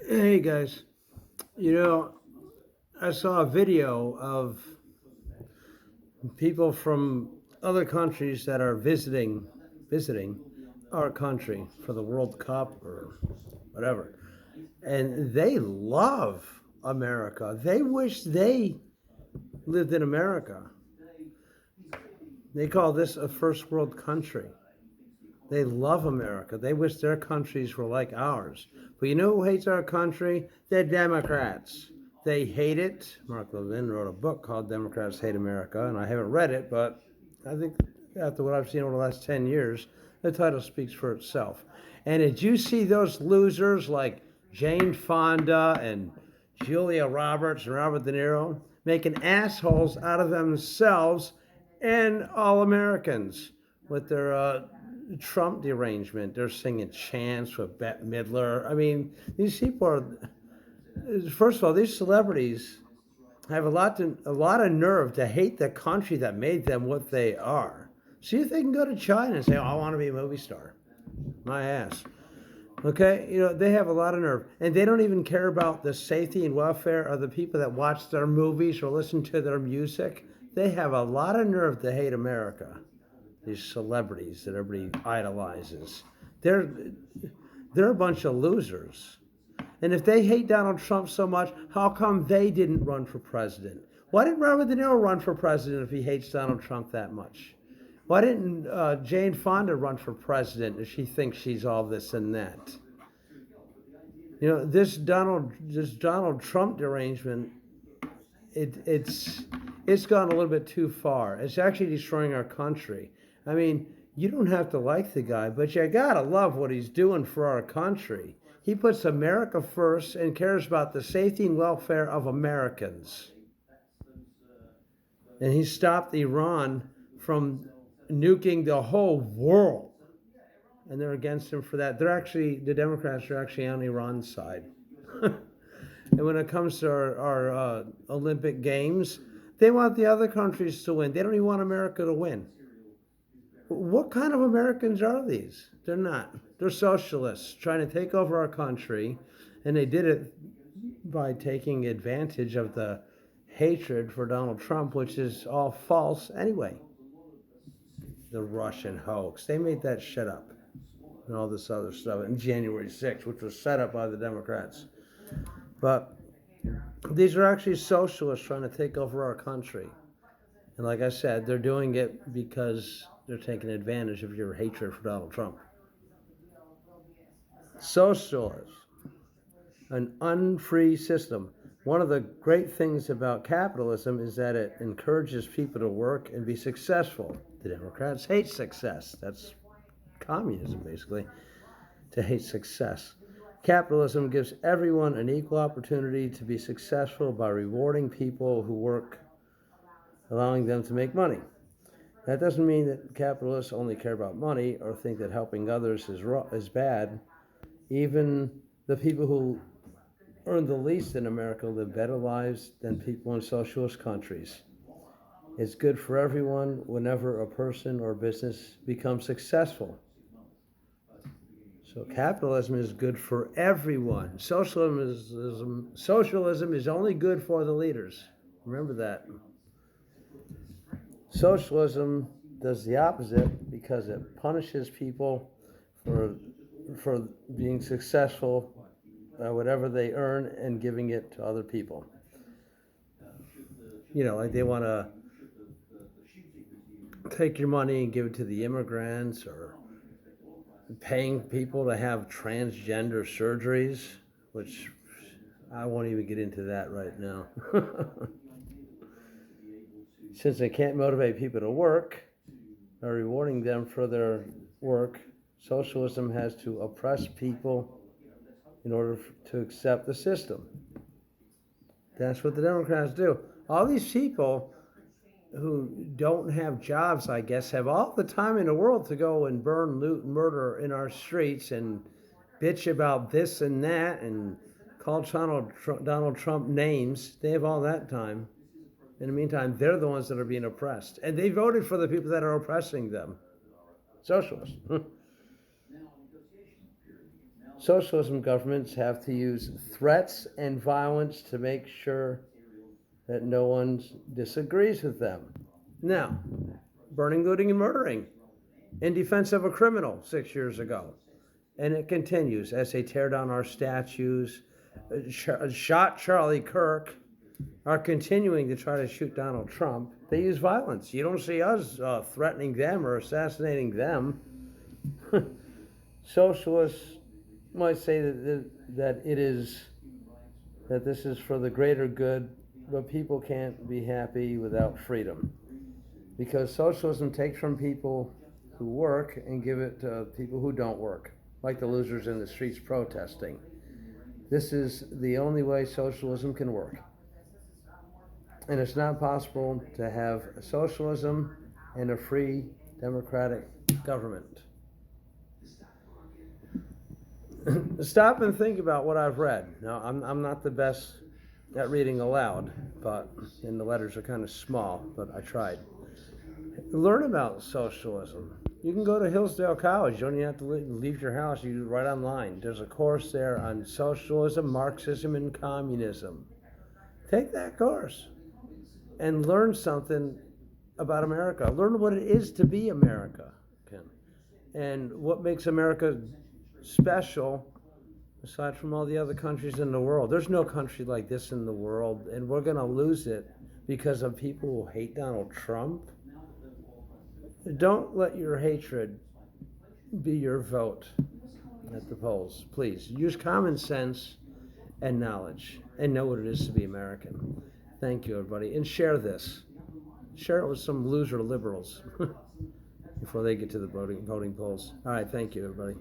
Hey guys, you know, I saw a video of people from other countries that are visiting our country for the World Cup or whatever. And they love America. They wish they lived in America. They call this a first world country. They love America. They wish their countries were like ours. But you know who hates our country? The Democrats. They hate it. Mark Levin wrote a book called Democrats Hate America, and I haven't read it, but I think after what I've seen over the last 10 years, the title speaks for itself. And did you see those losers like Jane Fonda and Julia Roberts and Robert De Niro making assholes out of themselves and all Americans with their Trump derangement? They're singing chants with Bette Midler. I mean, these people are. First of all, these celebrities have a lot of nerve to hate the country that made them what they are. See if they can go to China and say, "Oh, I want to be a movie star." My ass. Okay, they have a lot of nerve, and they don't even care about the safety and welfare of the people that watch their movies or listen to their music. They have a lot of nerve to hate America. These celebrities that everybody idolizes, they're they're a bunch of losers. And if they hate Donald Trump so much, how come they didn't run for president? Why didn't Robert De Niro run for president if he hates Donald Trump that much? Why didn't Jane Fonda run for president if she thinks she's all this and that? This Donald Trump derangement, it's gone a little bit too far. It's actually destroying our country. I mean, you don't have to like the guy, but you gotta love what he's doing for our country. He puts America first and cares about the safety and welfare of Americans. And he stopped Iran from nuking the whole world. And they're against him for that. The Democrats are actually on Iran's side. And when it comes to our Olympic Games, they want the other countries to win. They don't even want America to win. What kind of Americans are these? They're not. They're socialists trying to take over our country, and they did it by taking advantage of the hatred for Donald Trump, which is all false anyway. The Russian hoax. They made that shit up and all this other stuff in January 6th, which was set up by the Democrats. But these are actually socialists trying to take over our country. And like I said, they're doing it because they're taking advantage of your hatred for Donald Trump. Socialism, an unfree system. One of the great things about capitalism is that it encourages people to work and be successful. The Democrats hate success. That's communism, basically, to hate success. Capitalism gives everyone an equal opportunity to be successful by rewarding people who work, allowing them to make money. That doesn't mean that capitalists only care about money or think that helping others is bad. Even the people who earn the least in America live better lives than people in socialist countries. It's good for everyone whenever a person or business becomes successful. So capitalism is good for everyone. Socialism is only good for the leaders. Remember that. Socialism does the opposite because it punishes people for being successful by whatever they earn and giving it to other people. Like they want to take your money and give it to the immigrants, or paying people to have transgender surgeries, which I won't even get into that right now. Since they can't motivate people to work by rewarding them for their work, socialism has to oppress people in order to accept the system. That's what the Democrats do. All these people who don't have jobs, I guess, have all the time in the world to go and burn, loot, and murder in our streets and bitch about this and that and call Donald Trump names. They have all that time. In the meantime, they're the ones that are being oppressed. And they voted for the people that are oppressing them. Socialists. Socialism governments have to use threats and violence to make sure that no one disagrees with them. Now, burning, looting, and murdering in defense of a criminal 6 years ago. And it continues as they tear down our statues, shot Charlie Kirk, are continuing to try to shoot Donald Trump. They use violence. You don't see us threatening them or assassinating them. Socialists might say that this is for the greater good, but people can't be happy without freedom, because socialism takes from people who work and give it to people who don't work, like the losers in the streets protesting. This is the only way socialism can work. And it's not possible to have socialism and a free democratic government. Stop and think about what I've read. Now, I'm not the best at reading aloud, and the letters are kind of small, but I tried. Learn about socialism. You can go to Hillsdale College. You don't even have to leave your house. You do it right online. There's a course there on socialism, Marxism, and communism. Take that course and learn something about America. Learn what it is to be America, and what makes America special aside from all the other countries in the world. There's no country like this in the world, and we're going to lose it because of people who hate Donald Trump. Don't let your hatred be your vote at the polls. Please use common sense and knowledge and know what it is to be American. Thank you, everybody. And share this. Share it with some loser liberals before they get to the voting polls. All right, thank you, everybody.